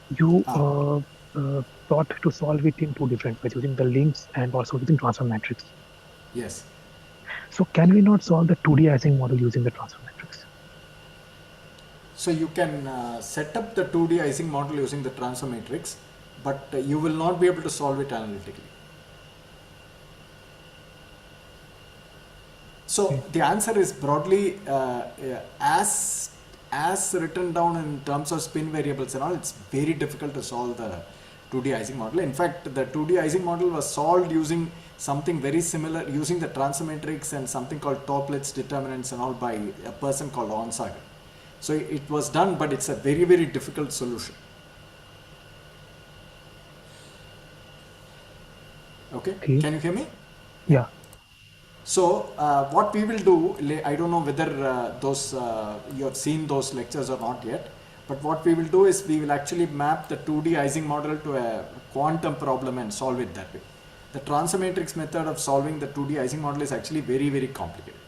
you Ah, thought to solve it in two different ways using the links and also using transfer matrix. yes. So can we not solve the 2D icing model using the transfer matrix? So you can set up the 2D icing model using the transfer matrix, but you will not be able to solve it analytically. So Okay. the answer is broadly as written down in terms of spin variables and all. It's very difficult to solve the 2D icing model. In fact, the 2D icing model was solved using something very similar, using the transfer matrix and something called Toeplitz determinants and all by a person called Onsager. So it was done, but it's a very difficult solution. Okay, Okay. can you hear me? Yeah. Yeah. So what we will do, I don't know whether those you have seen those lectures or not yet, but what we will do is we will actually map the 2D Ising model to a quantum problem and solve it that way. The transfer matrix method of solving the 2D Ising model is actually very complicated.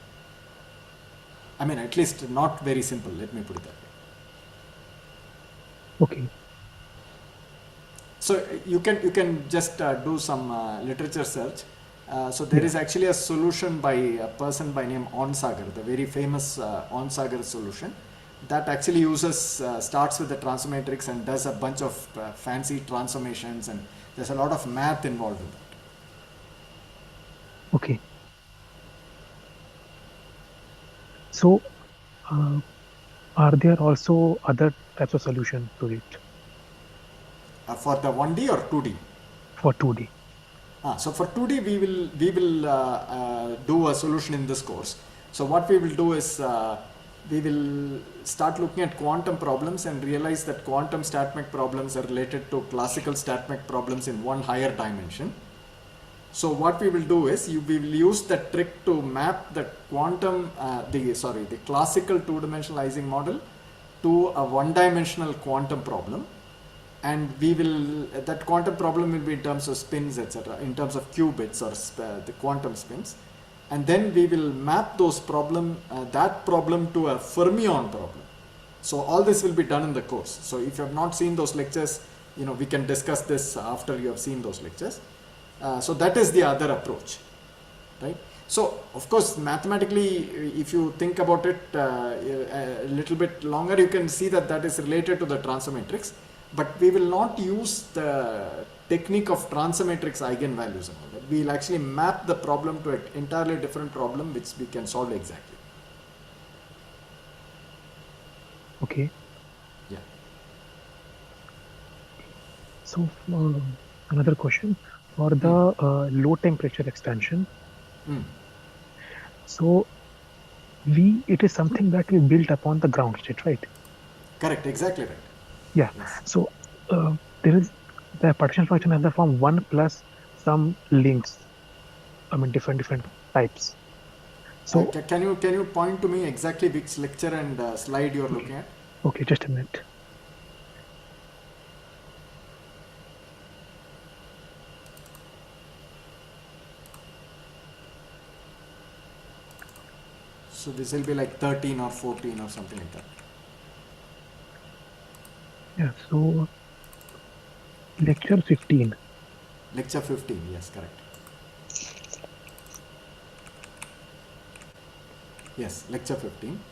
I mean, at least not very simple. Let me put it that way. Okay. So you can just do some literature search. So there Yeah. is actually a solution by a person by name Onsager, the very famous Onsager solution that actually uses starts with the transfer matrix and does a bunch of fancy transformations, and there's a lot of math involved in that. Okay. So uh, are there also other types of solution to it For the 1D or 2D. for 2D? So for 2D, we will do a solution in this course. So what we will do is we will start looking at quantum problems and realize that quantum StatMech problems are related to classical StatMech problems in one higher dimension. So what we will do is we will use the trick to map the the classical two-dimensional Ising model to a one-dimensional quantum problem, and we will that quantum problem will be in terms of spins, etc., in terms of qubits or the quantum spins, and then we will map that problem to a fermion problem. So all this will be done in the course. So if you have not seen those lectures, we can discuss this after you have seen those lectures. So that is the other approach, right? So of course, mathematically, if you think about it a little bit longer, you can see that that is related to the transfer matrix, but we will not use the technique of transfer matrix eigenvalues and all that. We will actually map the problem to an entirely different problem which we can solve exactly. Okay. Yeah. So another question for Mm. the low temperature expansion. Mm. So we it is something that we built upon the ground state, right? Correct. Exactly right. Yeah. Yes. So there is the partition function has the form one plus some links. I mean different types. So Can you point to me exactly which lecture and slide you are okay, looking at? okay, just a minute. So this will be like 13 or 14 or something like that. Yeah. So lecture 15. Lecture 15, yes, correct. Yes, lecture 15.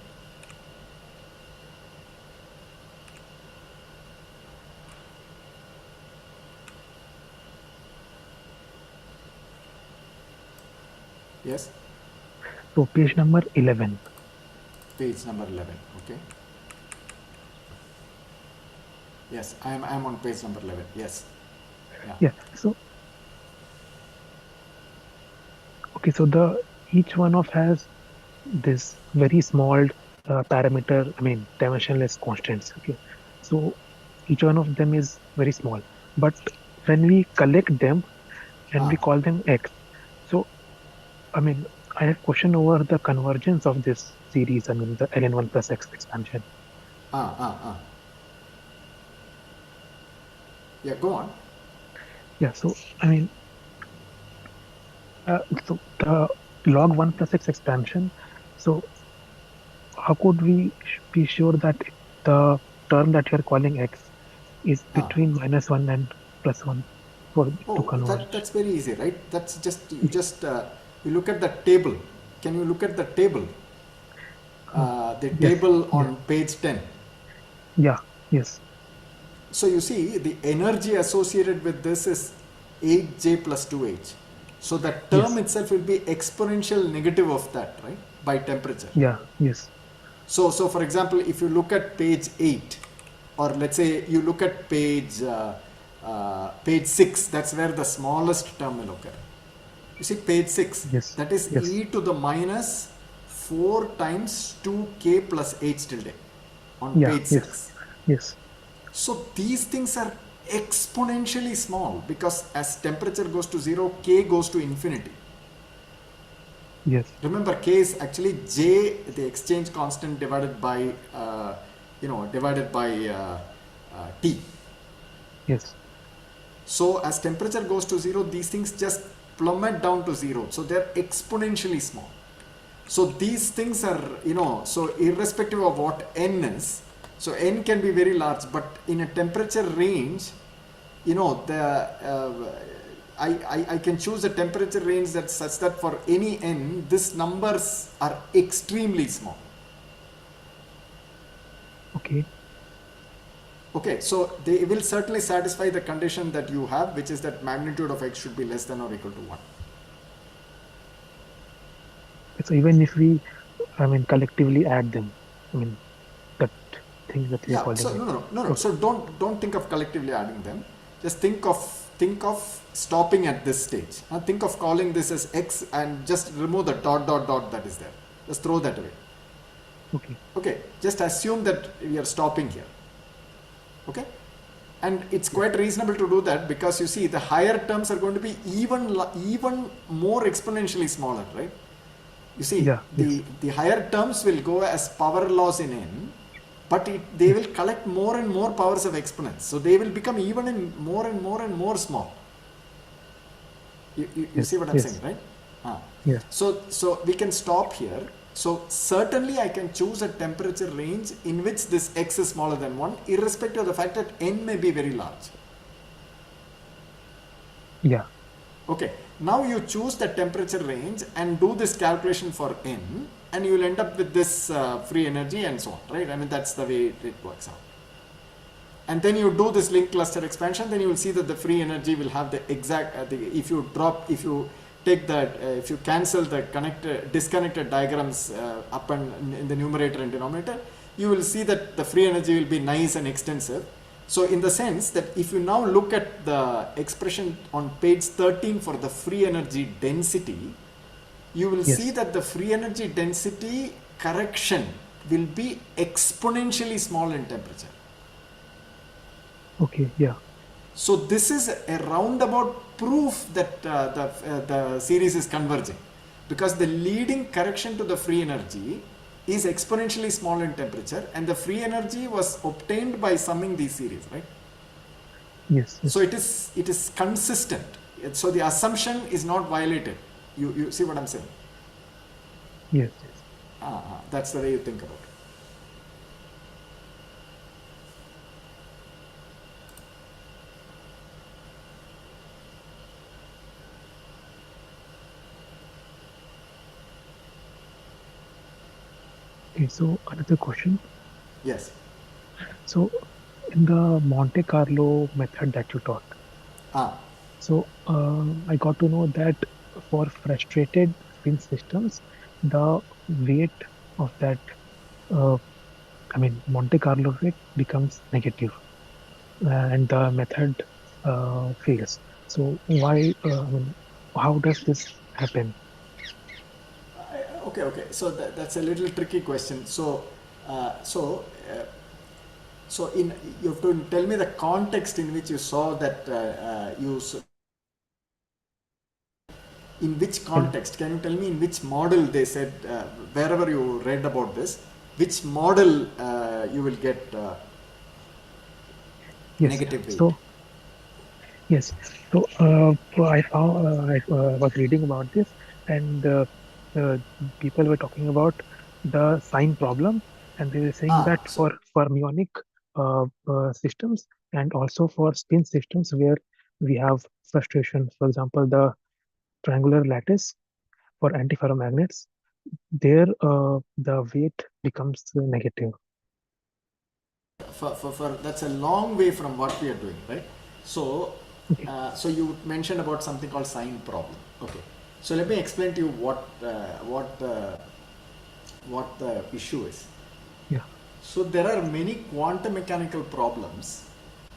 Yes, So page number 11. page number 11. Okay. Yes, I am on page number 11. Yes. Yeah. Yeah. So okay. So the each one of has this very small parameter. I mean dimensionless constants. Okay. So each one of them is very small, but when we collect them and we Ah, call them x. So I mean I have question over the convergence of this series. I mean the ln1 plus x expansion. ah. Yeah, go on. Yeah. So I mean so the log 1 plus x expansion. So how could we be sure that the term that you are calling x is Ah. between -1 and +1 for it to Oh, converge. that's very easy, right? That's just you just you look at the table. Can you look at the table? Uh, The yes, table yeah, on page 10. yeah, yes, So you see the energy associated with this is 8j plus 2h. So the term yes, itself will be exponential negative of that, right? By temperature. yeah, yes, So for example, if you look at page 8, or let's say you look at page 6, that's where the smallest term will occur. You see page 6, yes, that is yes, e to the minus 4 times 2k plus h tilde on yeah, page yes, 6. yes, So these things are exponentially small because as temperature goes to 0, k goes to infinity. yes, Remember, k is actually j, the exchange constant, divided by t. yes, So as temperature goes to 0, these things just plummet down to 0. So they're exponentially small. So these things are, so irrespective of what n is, so n can be very large, but in a temperature range, the I can choose a temperature range that's such that for any n, these numbers are extremely small. okay. Okay, so they will certainly satisfy the condition that you have, which is that magnitude of x should be less than or equal to 1. So even if we, I mean, collectively add them, I mean, that things that we are Yeah, calling so it. no. Okay, So don't think of collectively adding them. Just think of stopping at this stage. Think of calling this as x and just remove the dot dot dot that is there. Just throw that away. okay, Okay, just assume that we are stopping here. Okay, and it's yeah, quite reasonable to do that because you see the higher terms are going to be even more exponentially smaller, right? You see, yeah, yes, the higher terms will go as power laws in n, but they yes, will collect more and more powers of exponents. So they will become even in more and more and more small. You see yes, what I'm saying, yes, right? Ah. yeah, So we can stop here. So certainly I can choose a temperature range in which this x is smaller than 1, irrespective of the fact that n may be very large. yeah, Okay, now you choose the temperature range and do this calculation for n, and you will end up with this free energy and so on, right? I mean, that's the way it works out. And then you do this link cluster expansion, then you will see that the free energy will have the exact, if you take that, if you cancel the disconnected diagrams up and in the numerator and denominator, you will see that the free energy will be nice and extensive. So in the sense that if you now look at the expression on page 13 for the free energy density, you will see yes, that the free energy density correction will be exponentially small in temperature. okay, yeah, So this is a roundabout proof that the series is converging, because the leading correction to the free energy is exponentially small in temperature, and the free energy was obtained by summing these series, right? yes, So yes, it is consistent. So the assumption is not violated. You see what I'm saying? yes, yes. That's the way you think about it. Okay, so another question. Yes. So in the Monte Carlo method that you taught, Ah. so I got to know that for frustrated spin systems, the weight of that, uh, I mean, Monte Carlo weight becomes negative, and the method fails. So why, I mean, how does this happen? Okay. So that's a little tricky question. Uh, so uh, So in you have to tell me the context in which you saw that in which Hello. context? Can you tell me in which model they said wherever you read about this, which model you will get Yes. negative weight? So yes. So I found I was reading about this, and uh, people were talking about the sign problem, and they were saying that So for fermionic systems, and also for spin systems where we have frustration. For example, the triangular lattice for antiferromagnets, there the weight becomes negative. For that's a long way from what we are doing, right? So Okay. so you mentioned about something called sign problem. Okay, so let me explain to you what the issue is. Yeah. So there are many quantum mechanical problems,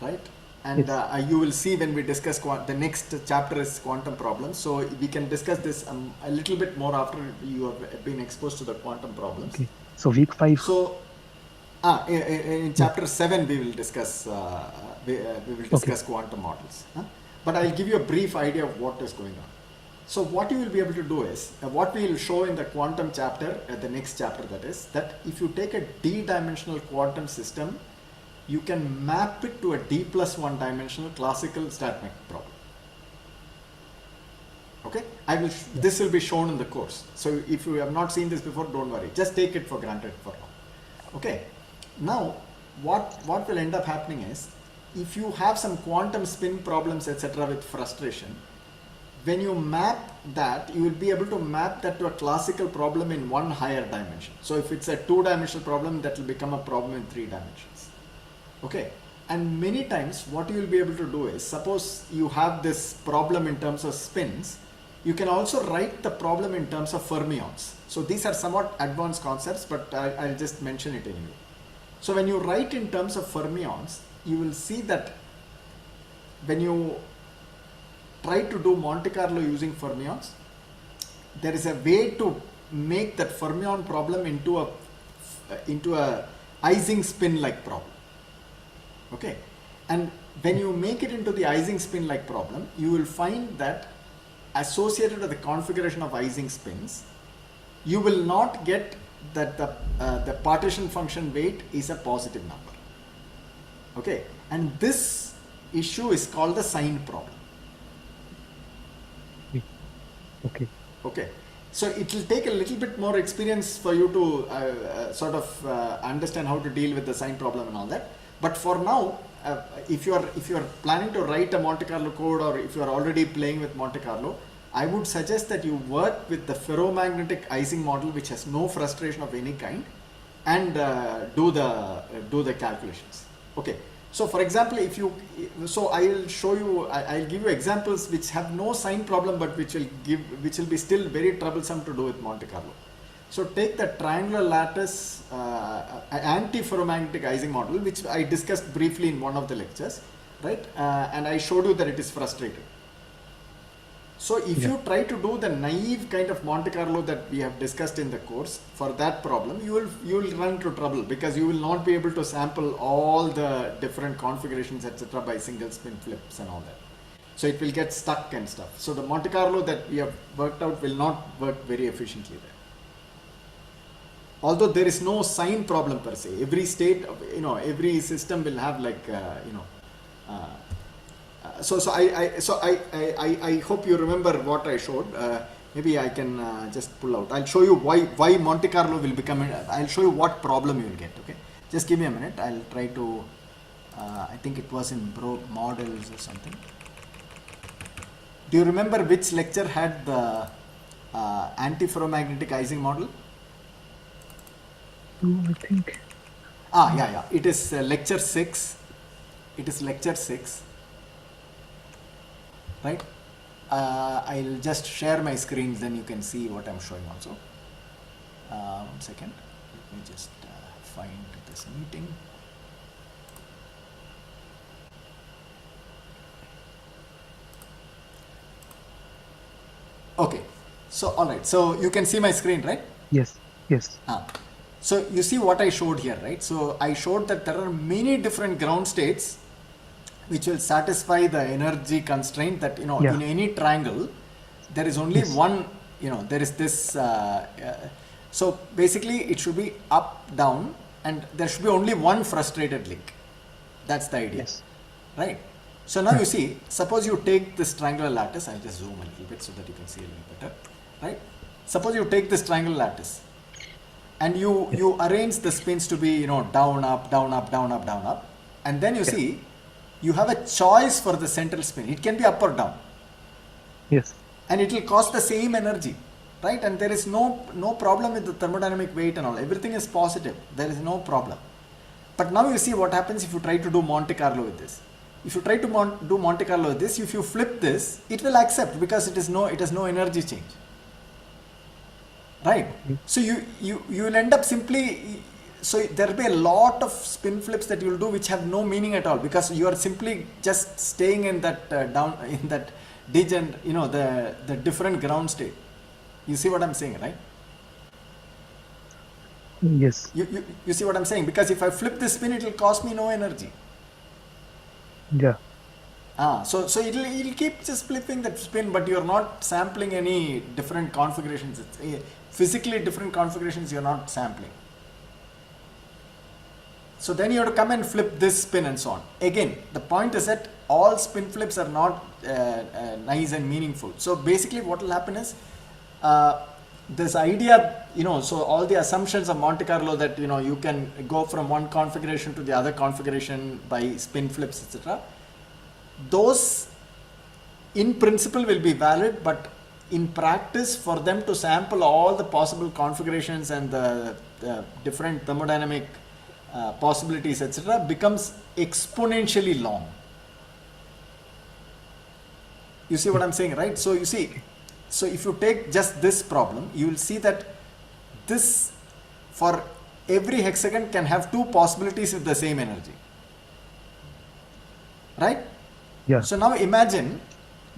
right? And Yes. you will see when we discuss the next chapter is quantum problems. So we can discuss this a little bit more after you have been exposed to the quantum problems. Okay. So week five. So in Yeah. chapter 7 we will discuss we will Okay. discuss quantum models. Huh? But I'll give you a brief idea of what is going on. So what you will be able to do is what we will show in the quantum chapter, the next chapter, that is that if you take a d-dimensional quantum system, you can map it to a d plus 1 dimensional classical stat mech problem. Okay, Yeah. this will be shown in the course. So if you have not seen this before, don't worry. Just take it for granted for now. Okay. Now, what will end up happening is, if you have some quantum spin problems, etc., with frustration, when you map that, you will be able to map that to a classical problem in one higher dimension. So if it's a two-dimensional problem, that will become a problem in 3 dimensions. Okay. And many times what you will be able to do is, suppose you have this problem in terms of spins, you can also write the problem in terms of fermions. So these are somewhat advanced concepts, but I'll just mention it anyway. So when you write in terms of fermions, you will see that when you try to do Monte Carlo using fermions, there is a way to make that fermion problem into a Ising spin like problem. Okay, and when you make it into the Ising spin like problem, you will find that associated with the configuration of Ising spins, you will not get that the partition function weight is a positive number. Okay, and this issue is called the sign problem. Okay. Okay, so it will take a little bit more experience for you to sort of understand how to deal with the sign problem and all that. But for now, if you are planning to write a Monte Carlo code, or if you are already playing with Monte Carlo, I would suggest that you work with the ferromagnetic Ising model, which has no frustration of any kind, and do the calculations. Okay. So for example, so I'll show you, I'll give you examples which have no sign problem, but which will be still very troublesome to do with Monte Carlo. So take the triangular lattice anti-ferromagnetic Ising model, which I discussed briefly in one of the lectures, right? And I showed you that it is frustrated. So if Yeah. you try to do the naive kind of Monte Carlo that we have discussed in the course for that problem, you will run into trouble, because you will not be able to sample all the different configurations, etc., by single spin flips and all that. So it will get stuck and stuff. So the Monte Carlo that we have worked out will not work very efficiently there. Although there is no sign problem per se. Every state, every system will have like, I hope you remember what I showed. Maybe I can just pull out. I'll show you why Monte Carlo will become. I'll show you what problem you will get. Okay, just give me a minute. I'll try to. I think it was in Broke models or something. Do you remember which lecture had the anti-ferromagnetic Ising model? So I think. Yeah. It is lecture 6. It is lecture 6. Right? I'll just share my screen, then you can see what I'm showing also. 1 second. Let me just find this meeting. Okay. So, alright. So, you can see my screen, right? Yes. Yes. So, you see what I showed here, right? So, I showed that there are many different ground states which will satisfy the energy constraint that, Yeah. in any triangle, there is only Yes. one, there is this, so basically it should be up, down, and there should be only one frustrated link. That's the idea, Yes. right? So now Yeah. you see, suppose you take this triangular lattice, I'll just zoom a little bit so that you can see a little better, right? Suppose you take this triangular lattice and you Yes. arrange the spins to be, down, up, down, up, down, up, down, up, and then you Yeah. see you have a choice for the central spin. It can be up or down, Yes. and it will cost the same energy, right? And there is no problem with the thermodynamic weight and all. Everything is positive. There is no problem. But now you see what happens if you try to do Monte Carlo with this. If you try to do Monte Carlo with this, if you flip this, it will accept because it has no energy change, right? Okay. So you will end up simply, so there will be a lot of spin flips that you will do which have no meaning at all, because you are simply just staying in that down in that degen, the different ground state. You see what I'm saying, right? Yes. You see what I'm saying? Because if I flip this spin, it will cost me no energy. Yeah. So it'll keep just flipping that spin, but you're not sampling any different configurations. It's physically different configurations you're not sampling. So then you have to come and flip this spin and so on. Again, the point is that all spin flips are not nice and meaningful. So basically what will happen is, this idea, so all the assumptions of Monte Carlo that, you can go from one configuration to the other configuration by spin flips, etc. Those in principle will be valid, but in practice, for them to sample all the possible configurations and the different thermodynamic possibilities, etc., becomes exponentially long. You see what I'm saying, right? So you see, so if you take just this problem, you will see that this, for every hexagon, can have two possibilities with the same energy, right? Yeah. So now imagine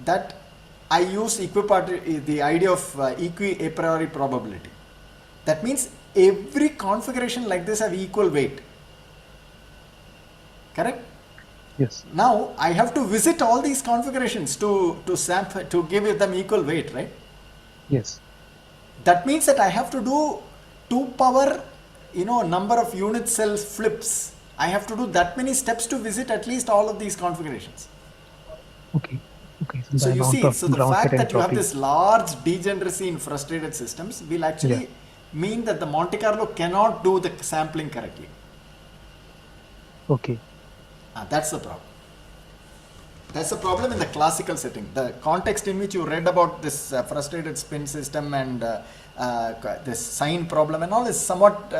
that I use the idea of a priori probability. That means every configuration like this have equal weight. Correct? Yes. Now I have to visit all these configurations to sample, to give them equal weight, right? Yes. That means that I have to do 2 power, number of unit cell flips. I have to do that many steps to visit at least all of these configurations. Okay. Okay. So So the you amount see, of so the ground fact state that you have entropy. this large degeneracy in frustrated systems will actually Yeah. mean that the Monte Carlo cannot do the sampling correctly. Okay. That's the problem. That's the problem in the classical setting. The context in which you read about this frustrated spin system and this sign problem and all is somewhat,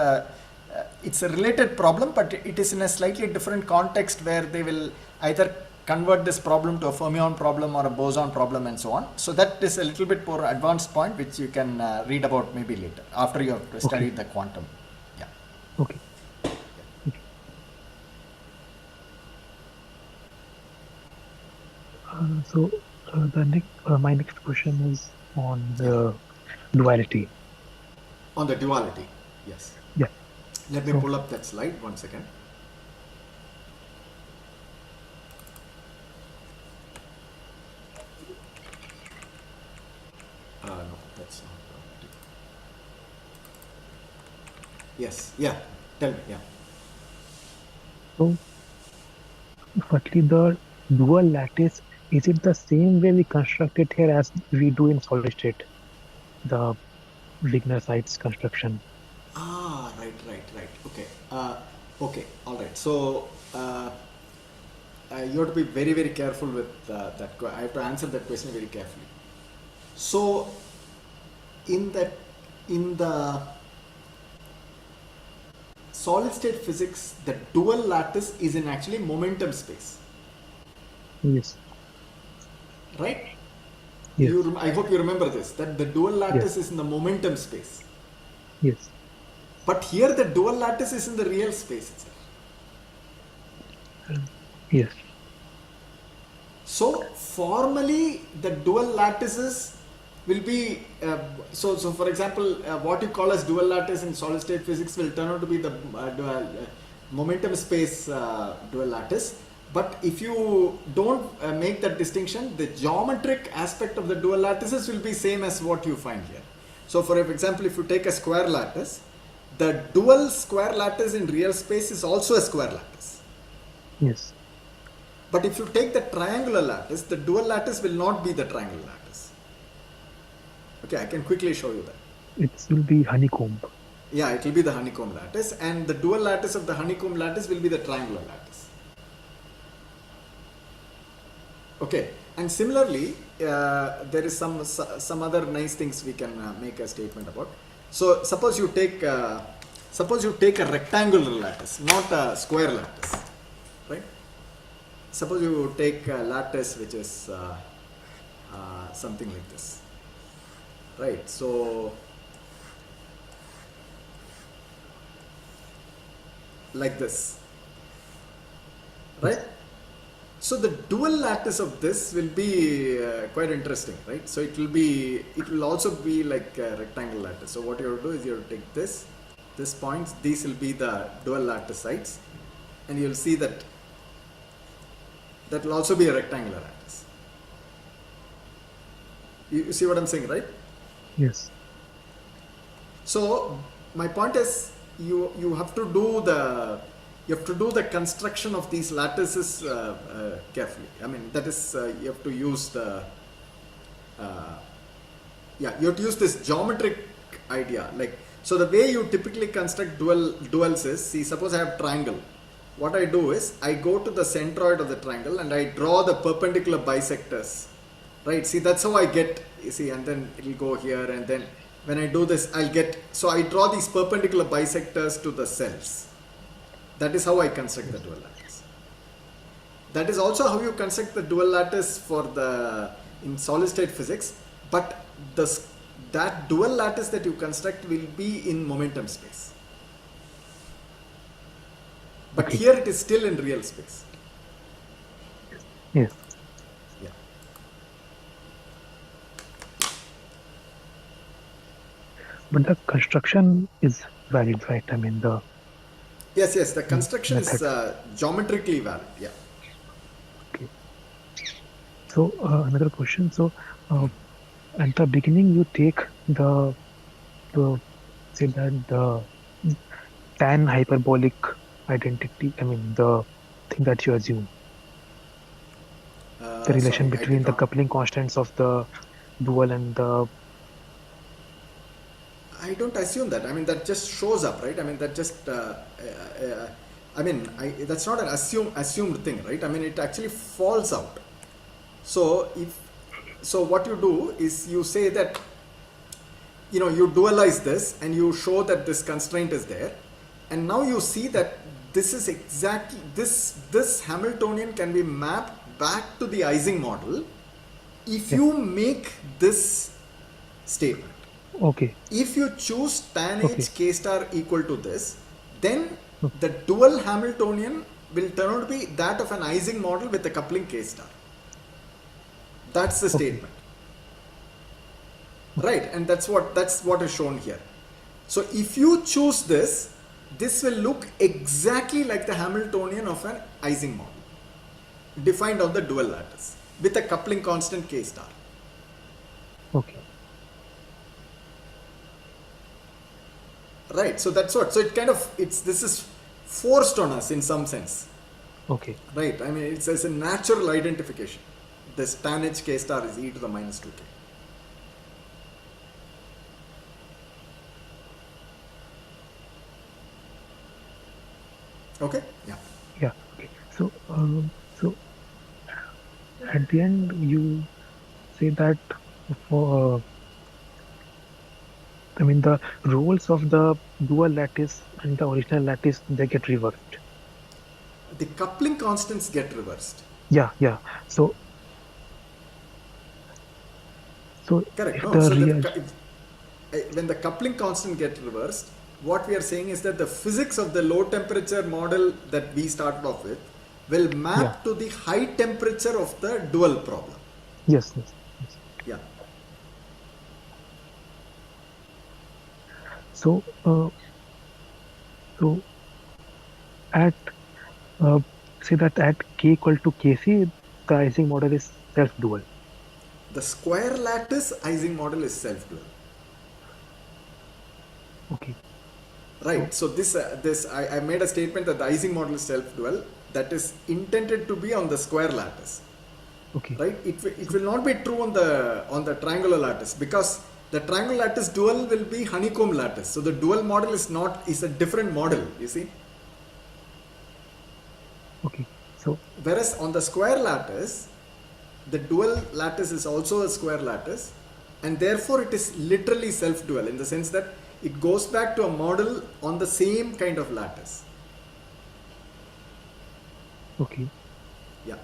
it's a related problem, but it is in a slightly different context where they will either convert this problem to a fermion problem or a boson problem and so on. So that is a little bit more advanced point which you can read about maybe later after you have studied Okay. the quantum. Yeah. Okay. Okay. So my next question is on Yeah. the duality. On the duality. Yes. Yeah. Let me So pull up that slide 1 second. No, that's not duality. Yes. Yeah. Tell me. Yeah. so firstly, the dual lattice, is it the same way we construct it here as we do in solid state? The Wigner-Seitz construction. Right. Okay. Okay. All right. So you have to be very, very careful with that. I have to answer that question very carefully. So in the solid state physics, the dual lattice is in actually momentum space, Yes. right? Yes. I hope you remember this, that the dual lattice Yes. is in the momentum space. Yes. But here the dual lattice is in the real space itself. Yes. So formally the dual lattices will be, so for example, what you call as dual lattice in solid state physics will turn out to be the momentum space dual lattice. But if you don't make that distinction, the geometric aspect of the dual lattices will be same as what you find here. So for example, if you take a square lattice, the dual square lattice in real space is also a square lattice. Yes. But if you take the triangular lattice, the dual lattice will not be the triangular lattice. Okay, I can quickly show you that. It will be honeycomb. Yeah, it will be the honeycomb lattice, and the dual lattice of the honeycomb lattice will be the triangular lattice. Okay, and similarly, there is some other nice things we can make a statement about. So suppose you take a rectangular lattice, not a square lattice, right? Suppose you take a lattice which is something like this, right? So like this, right? Yes. So the dual lattice of this will be quite interesting, right? So it will also be like a rectangle lattice. So what you have to do is you have to take this points, these will be the dual lattice sides, and you'll see that that will also be a rectangular lattice. You see what I'm saying, right? Yes. So my point is you have to do the construction of these lattices carefully. I mean, that is you have to use the uh, you have to use this geometric idea. Like, so the way you typically construct duals is, see, suppose I have triangle. What I do is I go to the centroid of the triangle and I draw the perpendicular bisectors, right? See, that's how I get, you see, and then it will go here, and then when I do this I'll get, so I draw these perpendicular bisectors to the cells. That is how I construct the Yes. dual lattice. That is also how you construct the dual lattice for the in solid state physics, but the that dual lattice that you construct will be in momentum space. But Okay. here it is still in real space. Yes. Yeah. But the construction is valid, right? I mean, the Yes, yes. The construction is method. geometrically valid. Yeah. Okay. So another question. So at the beginning, you take the say that the tan hyperbolic identity. I mean, the thing that you assume, the relation Sorry, I did between the not. coupling constants of the dual and the I don't assume that. I mean, that just shows up, right? I mean, that just. I mean, that's not an assumed thing, right? I mean, it actually falls out. So what you do is you say that, you know, you dualize this and you show that this constraint is there, and now you see that this is exactly this Hamiltonian can be mapped back to the Ising model if yeah. you make this statement. Okay. If you choose tan h Okay. k star equal to this, then o- the dual Hamiltonian will turn out to be that of an Ising model with a coupling k star. That's the Okay. statement, Okay. right? And that's what is shown here. So if you choose this, this will look exactly like the Hamiltonian of an Ising model, defined on the dual lattice with a coupling constant k star. Okay. Right. So that's what. So it kind of this is forced on us in some sense. Okay. Right. I mean, it's a natural identification. This tan h k star is e to the minus 2k. Okay. Yeah. Yeah. Okay. So so at the end, you say that for I mean the roles of the dual lattice and the original lattice they get reversed. The coupling constants get reversed. Yeah. Yeah. So so Correct. if No. the So real when the coupling constant get reversed, what we are saying is that the physics of the low temperature model that we started off with will yeah. map to the high temperature of the dual problem. Yes. Yes. Yes. Yeah. So so at uh, say that at k equal to kc, the Ising model is self-dual. The square lattice Ising model is self-dual. Okay. Right. So So I made a statement that the Ising model is self-dual that is intended to be on the square lattice. okay. Right. It So will not be true on the triangular lattice, because the triangular lattice dual will be honeycomb lattice. So the dual model is a different model. You see. okay. So Whereas on the square lattice, the dual lattice is also a square lattice, and therefore it is literally self-dual in the sense that it goes back to a model on the same kind of lattice. Okay. Yeah.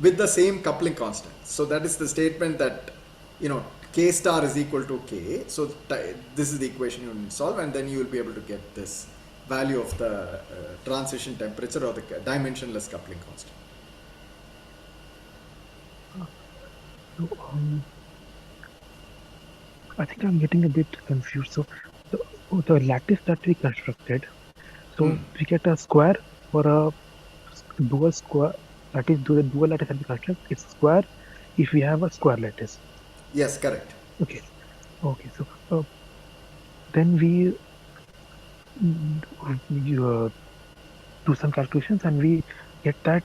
With the same coupling constant. So that is the statement that, K star is equal to K. So this is the equation you need to solve, and then you will be able to get this value of the transition temperature or the dimensionless coupling constant. So, I think I'm getting a bit confused. So, the lattice that we constructed, so we get a square or a dual square. That is, the dual lattice that we construct, it's square if we have a square lattice. Yes, correct. Okay. Okay. So, then we you, do some calculations and we get that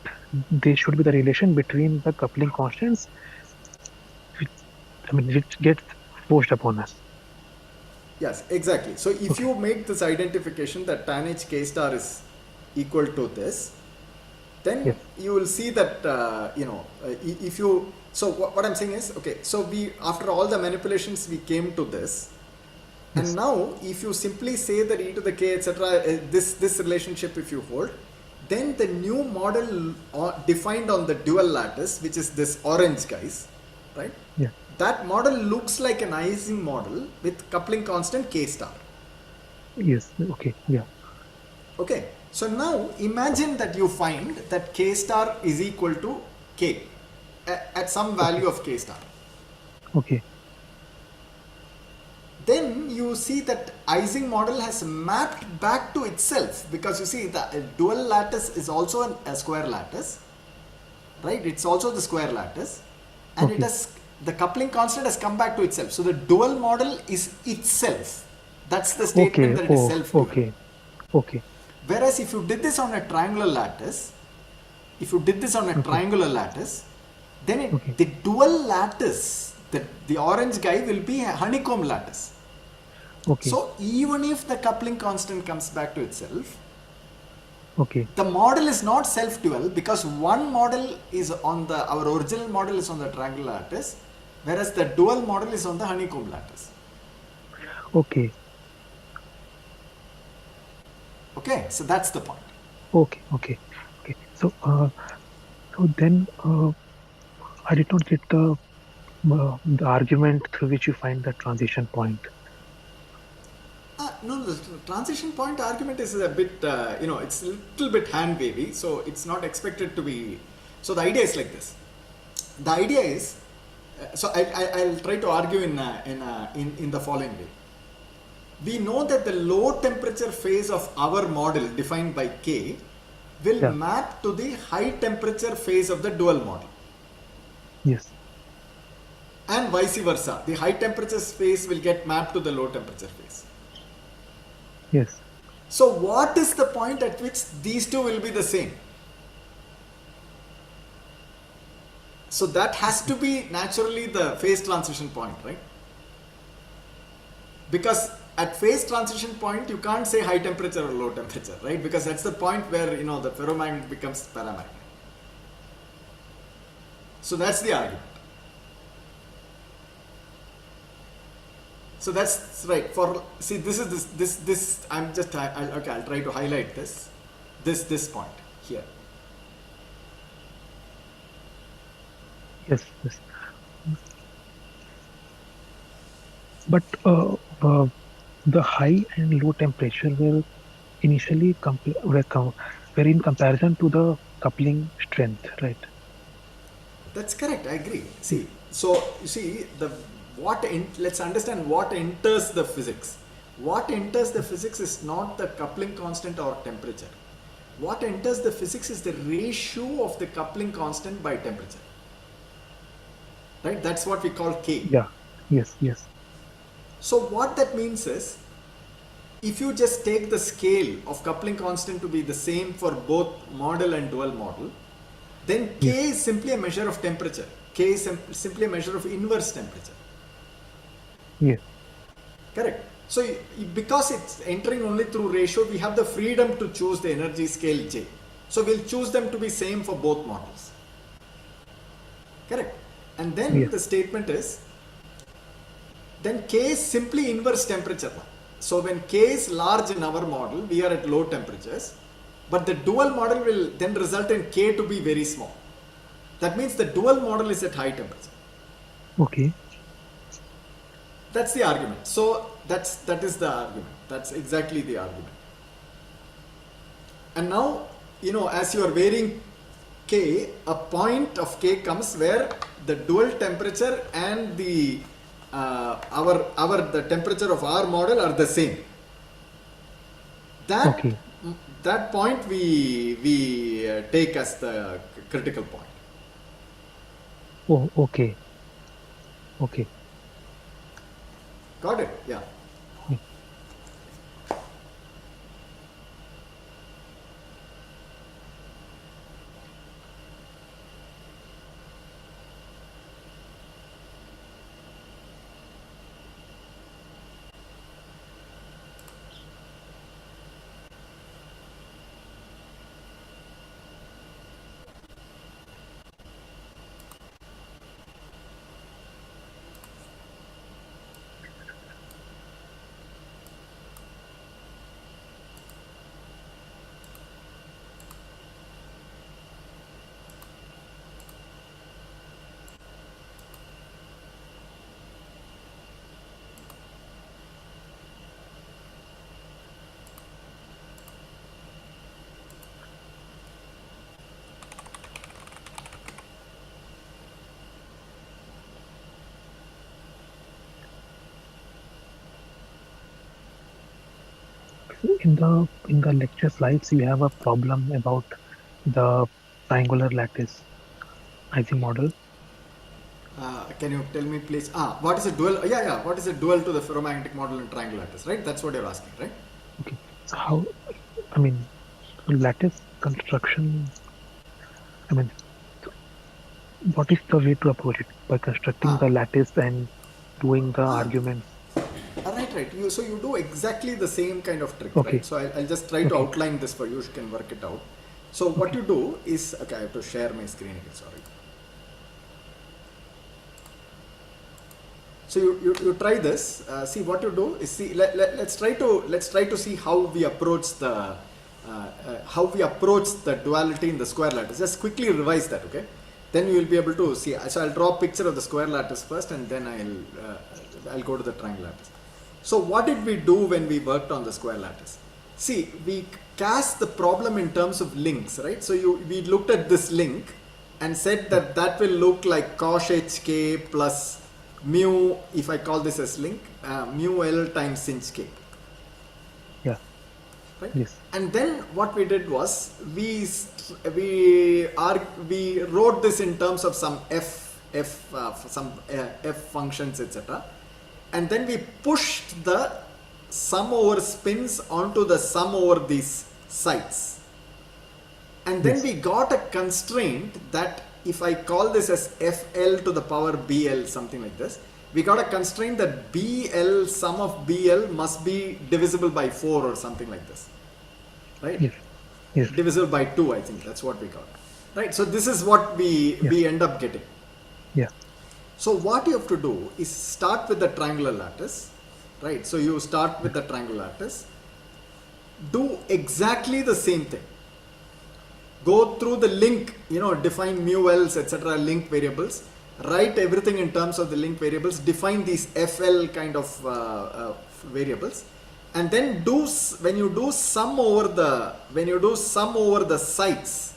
there should be the relation between the coupling constants, which, which gets forced upon us. Yes, exactly. So if Okay. you make this identification that tan h K star is equal to this, then Yes. you will see that if you, so what I'm saying is, okay, so we, after all the manipulations, we came to this, and Yes. now if you simply say that e to the k etc, this relationship if you hold, then the new model defined on the dual lattice, which is this orange guys, right, Yeah. that model looks like an Ising model with coupling constant k star. Yes. Okay. Yeah. Okay, so now imagine that you find that k star is equal to k at some Okay. value of k star. Okay. Then you see that Ising model has mapped back to itself, because you see the dual lattice is also a square lattice, right? It's also the square lattice, and it Okay. has, the coupling constant has come back to itself. So the dual model is itself. That's the statement Okay. that it is Oh. self-dual. Okay. Okay. Whereas if you did this on a triangular lattice, if you did this on a Okay. triangular lattice, then Okay. the dual lattice, the orange guy will be a honeycomb lattice. Okay. So even if the coupling constant comes back to itself, Okay. the model is not self-dual, because one model is on the, our original model is on the triangular lattice, whereas the dual model is on the honeycomb lattice. Okay. Okay, so that's the point. Okay. Okay. Okay. So, so then, I did not get the argument through which you find the transition point. No, the transition point argument is a bit, it's a little bit hand wavy, so it's not expected to be. So the idea is like this. The idea is, I'll try to argue in the following way. We know that the low temperature phase of our model defined by K will Yeah. map to the high temperature phase of the dual model, Yes. and vice versa. The high temperature phase will get mapped to the low temperature phase. Yes. So what is the point at which these two will be the same? So that has to be naturally the phase transition point, right? Because at phase transition point you can't say high temperature or low temperature, right? Because that's the point where the ferromagnet becomes paramagnet. So that's the argument. So that's right. For, see, this is this I'm just, I'll try to highlight this point here. Yes. Yes. But the high and low temperature will initially vary in comparison to the coupling strength, right? That's correct. I agree. Yes. See, so you see the let's understand what enters the physics. What enters the physics is not the coupling constant or temperature. What enters the physics is the ratio of the coupling constant by temperature. Right? That's what we call K. Yeah. Yes. Yes. So what that means is, if you just take the scale of coupling constant to be the same for both model and dual model, then Yes. K is simply a measure of temperature. K is simply a measure of inverse temperature. Yes. Correct. So because it's entering only through ratio, we have the freedom to choose the energy scale J. So we'll choose them to be same for both models. Correct. And then Yes. the statement is, then K is simply inverse temperature. So when K is large in our model, we are at low temperatures, but the dual model will then result in K to be very small. That means the dual model is at high temperature. Okay. That's the argument. So that is the argument. That's exactly the argument. And now, as you are varying K, a point of K comes where the dual temperature and the the temperature of our model are the same. That Okay. that point we take as the critical point. Oh, okay. Okay. Got it? Yeah. Yeah. So in the lecture slides, you have a problem about the triangular lattice Ising model. Can you tell me, please? What is a dual? Yeah, yeah. What is a dual to the ferromagnetic model and triangle lattice? Right. That's what you're asking, right? Okay. So how, I mean, so lattice construction, I mean, so what is the way to approach it? By constructing Ah, the lattice and doing the ah. arguments. Right, right. So you do exactly the same kind of trick, right? Okay. So I'll just try to Okay. outline this for you. You can work it out. So what Okay. you do is, okay, I have to share my screen again. Sorry. So you try this. See what you do is, see, let's try to see how we approach the duality in the square lattice. Just quickly revise that, okay? Then you will be able to see. So I'll draw a picture of the square lattice first, and then I'll go to the triangle lattice. So what did we do when we worked on the square lattice? See, we cast the problem in terms of links, right? So we looked at this link and said Yeah. that will look like cosh hk plus mu, if I call this as link, mu L times sinh k, Yeah. right? Yes. And then what we did was we wrote this in terms of some f functions, etc. And then we pushed the sum over spins onto the sum over these sites. And then Yes. we got a constraint that if I call this as FL to the power BL, something like this, we got a constraint that BL, sum of BL must be divisible by 4 or something like this, right? Yes. Yes. Divisible by 2, I think that's what we got, right? So this is what Yeah. we end up getting. Yeah. So what you have to do is start with the triangular lattice, right? So you start with the triangular lattice, do exactly the same thing. Go through the link, define mu L's, etc., link variables, write everything in terms of the link variables, define these FL kind of variables, and then when you do sum over the sites,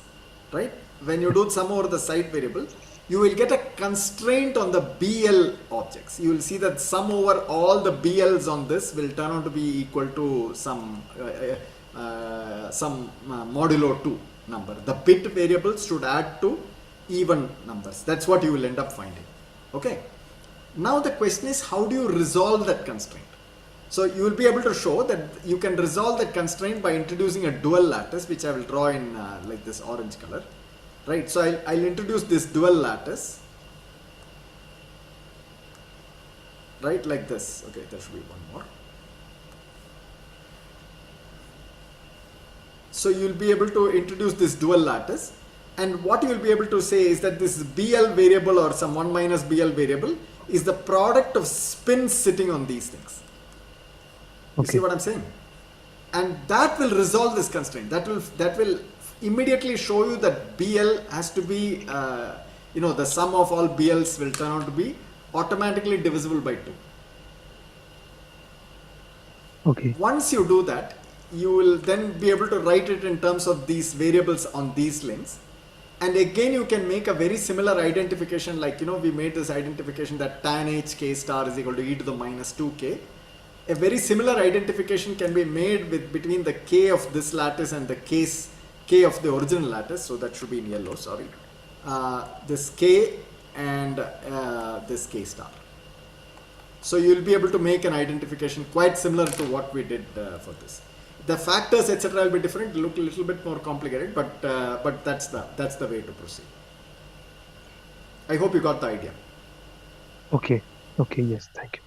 right? When you do sum over the site variable, you will get a constraint on the BL objects. You will see that sum over all the BLs on this will turn out to be equal to some modulo 2 number. The bit variables should add to even numbers. That's what you will end up finding. Okay. Now the question is, how do you resolve that constraint? So you will be able to show that you can resolve that constraint by introducing a dual lattice, which I will draw in like this orange color. Right. So I'll introduce this dual lattice. Right, like this. Okay, there should be one more. So you'll be able to introduce this dual lattice, and what you'll be able to say is that this BL variable or some 1 minus BL variable is the product of spins sitting on these things. You see Okay. what I'm saying? And that will resolve this constraint. That will immediately show you that BL has to be, the sum of all BLs will turn out to be automatically divisible by 2. Okay. Once you do that, you will then be able to write it in terms of these variables on these links. And again, you can make a very similar identification, like, we made this identification that tan h k star is equal to e to the minus 2k. A very similar identification can be made with between the k of this lattice and the k of the original lattice. So that should be in yellow, sorry. This k and this k star. So you'll be able to make an identification quite similar to what we did for this. The factors, etc., will be different, look a little bit more complicated, but that's the way to proceed. I hope you got the idea. Okay. Okay. Yes. Thank you.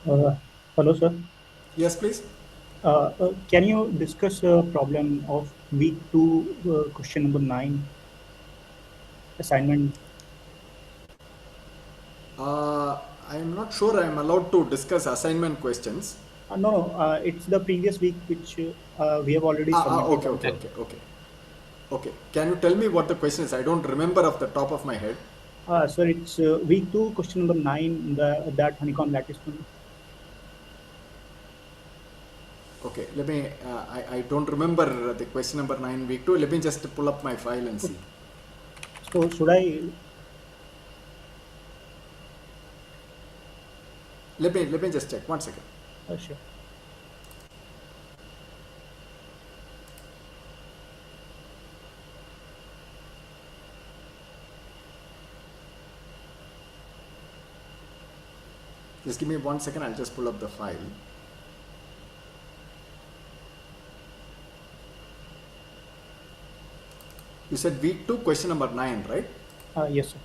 Uh, Hello, sir. Yes, please. Can you discuss a problem of week two, question number 9, assignment? I'm not sure I'm allowed to discuss assignment questions. No, it's the previous week which we have already submitted Okay, on okay, that. okay, okay. Okay. Can you tell me what the question is? I don't remember off the top of my head. Sir, it's week two, question number 9, that honeycomb lattice one. Okay, let me, I don't remember the question number 9, week 2. Let me just pull up my file and see. Okay. So should I? Let me just check. 1 second. Sure. Just give me 1 second. I'll just pull up the file. You said week 2, question number 9, right? Yes, sir.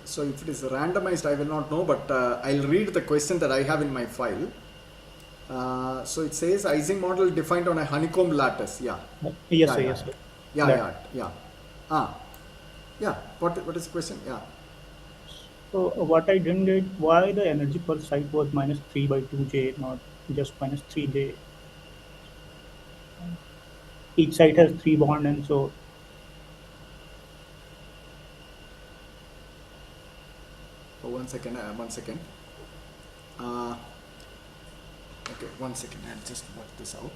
So if it is randomized, I will not know, but I'll read the question that I have in my file. So it says Ising model defined on a honeycomb lattice. Yeah. Yes, Yeah, sir. yeah, Yes, sir. yeah, That. yeah, yeah. Ah, yeah. What is the question? Yeah. So what I didn't get, why the energy per site was minus 3 by 2J, not just minus 3J. Each site has 3 bond, and so Oh, 1 second. 1 second. Uh, okay, 1 second. I'll just work this out.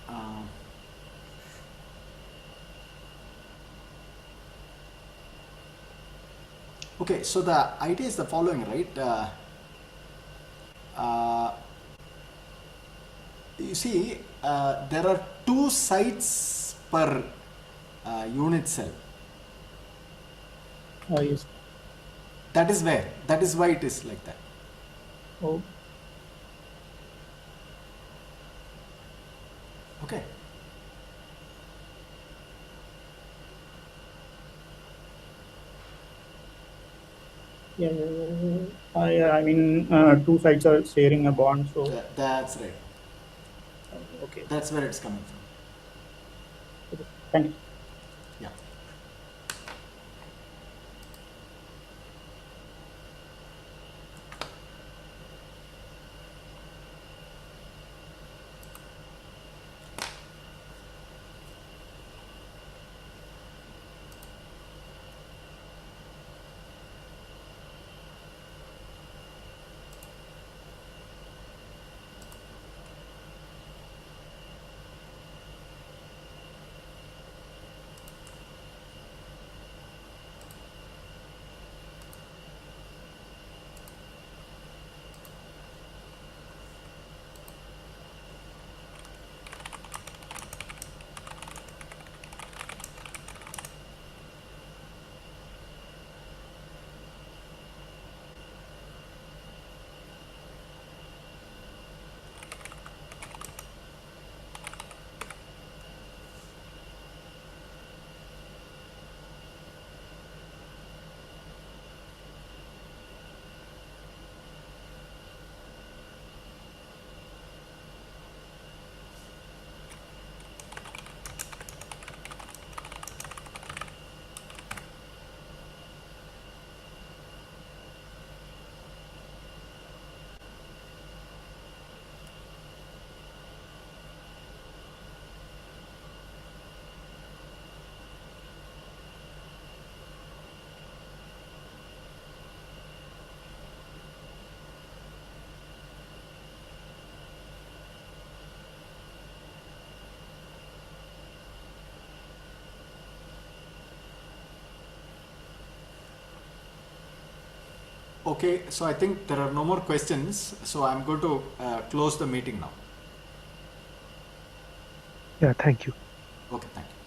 Uh, okay, so the idea is the following, right? Uh, you see, there are 2 sites per unit cell. yes. That is where. That is why it is like that. Oh, Okay. yeah. I mean, two sides are sharing a bond, so That's right. okay. That's where it's coming from. Okay. Thank you. Yeah. Okay, so I think there are no more questions. So I'm going to close the meeting now. Yeah, thank you. Okay, thank you.